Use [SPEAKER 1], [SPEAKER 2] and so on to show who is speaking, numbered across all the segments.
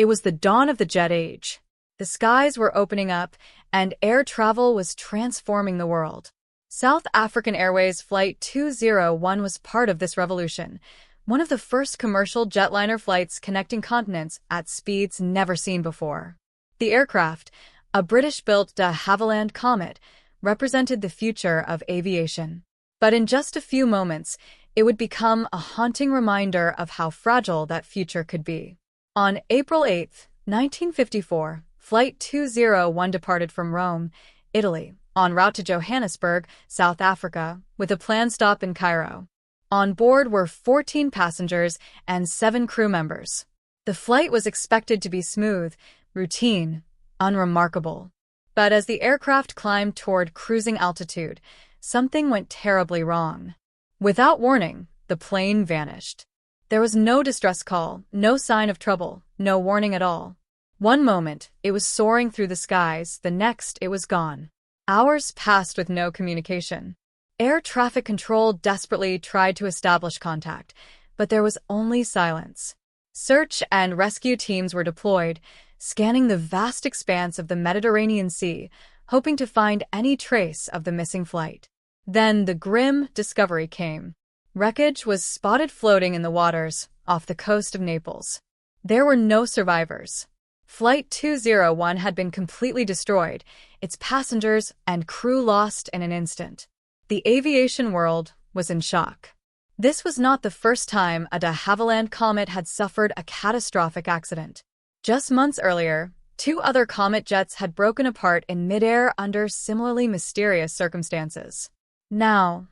[SPEAKER 1] It was the dawn of the jet age. The skies were opening up, and air travel was transforming the world. South African Airways Flight 201 was part of this revolution, one of the first commercial jetliner flights connecting continents at speeds never seen before. The aircraft, a British-built de Havilland Comet, represented the future of aviation. But in just a few moments, it would become a haunting reminder of how fragile that future could be. On April 8, 1954, Flight 201 departed from Rome, Italy, en route to Johannesburg, South Africa, with a planned stop in Cairo. On board were 14 passengers and 7 crew members. The flight was expected to be smooth, routine, unremarkable. But as the aircraft climbed toward cruising altitude, something went terribly wrong. Without warning, the plane vanished. There was no distress call, no sign of trouble, no warning at all. One moment, it was soaring through the skies, the next, it was gone. Hours passed with no communication. Air traffic control desperately tried to establish contact, but there was only silence. Search and rescue teams were deployed, scanning the vast expanse of the Mediterranean Sea, hoping to find any trace of the missing flight. Then the grim discovery came. Wreckage was spotted floating in the waters off the coast of Naples. There were no survivors. Flight 201 had been completely destroyed, its passengers and crew lost in an instant. The aviation world was in shock. This was not the first time a de Havilland Comet had suffered a catastrophic accident. Just months earlier, 2 other Comet jets had broken apart in midair under similarly mysterious circumstances. Now,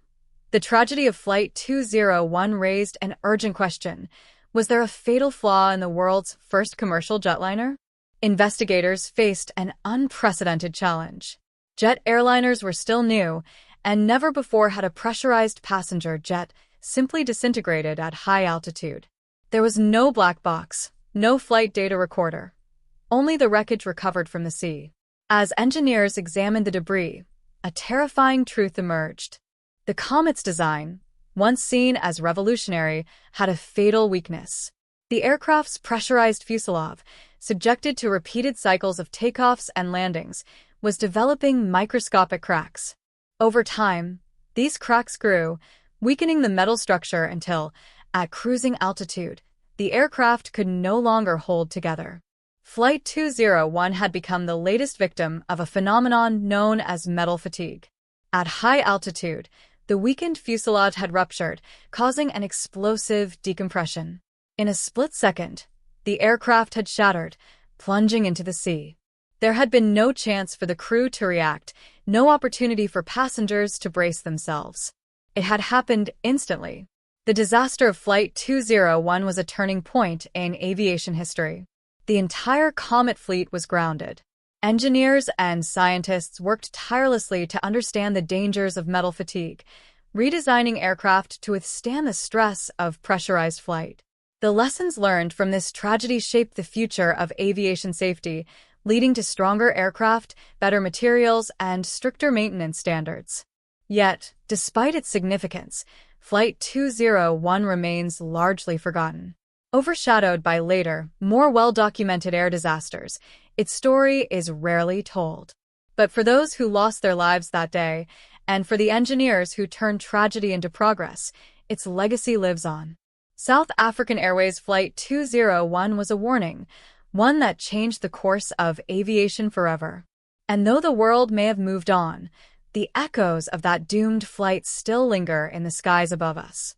[SPEAKER 1] the tragedy of Flight 201 raised an urgent question. Was there a fatal flaw in the world's first commercial jetliner? Investigators faced an unprecedented challenge. Jet airliners were still new, and never before had a pressurized passenger jet simply disintegrated at high altitude. There was no black box, no flight data recorder, only the wreckage recovered from the sea. As engineers examined the debris, a terrifying truth emerged. The Comet's design, once seen as revolutionary, had a fatal weakness. The aircraft's pressurized fuselage, subjected to repeated cycles of takeoffs and landings, was developing microscopic cracks. Over time, these cracks grew, weakening the metal structure until, at cruising altitude, the aircraft could no longer hold together. Flight 201 had become the latest victim of a phenomenon known as metal fatigue. At high altitude, the weakened fuselage had ruptured, causing an explosive decompression. In a split second, the aircraft had shattered, plunging into the sea. There had been no chance for the crew to react, no opportunity for passengers to brace themselves. It had happened instantly. The disaster of Flight 201 was a turning point in aviation history. The entire Comet fleet was grounded. Engineers and scientists worked tirelessly to understand the dangers of metal fatigue, redesigning aircraft to withstand the stress of pressurized flight. The lessons learned from this tragedy shaped the future of aviation safety, leading to stronger aircraft, better materials, and stricter maintenance standards. Yet, despite its significance, Flight 201 remains largely forgotten. Overshadowed by later, more well-documented air disasters, its story is rarely told. But for those who lost their lives that day, and for the engineers who turned tragedy into progress, its legacy lives on. South African Airways Flight 201 was a warning, one that changed the course of aviation forever. And though the world may have moved on, the echoes of that doomed flight still linger in the skies above us.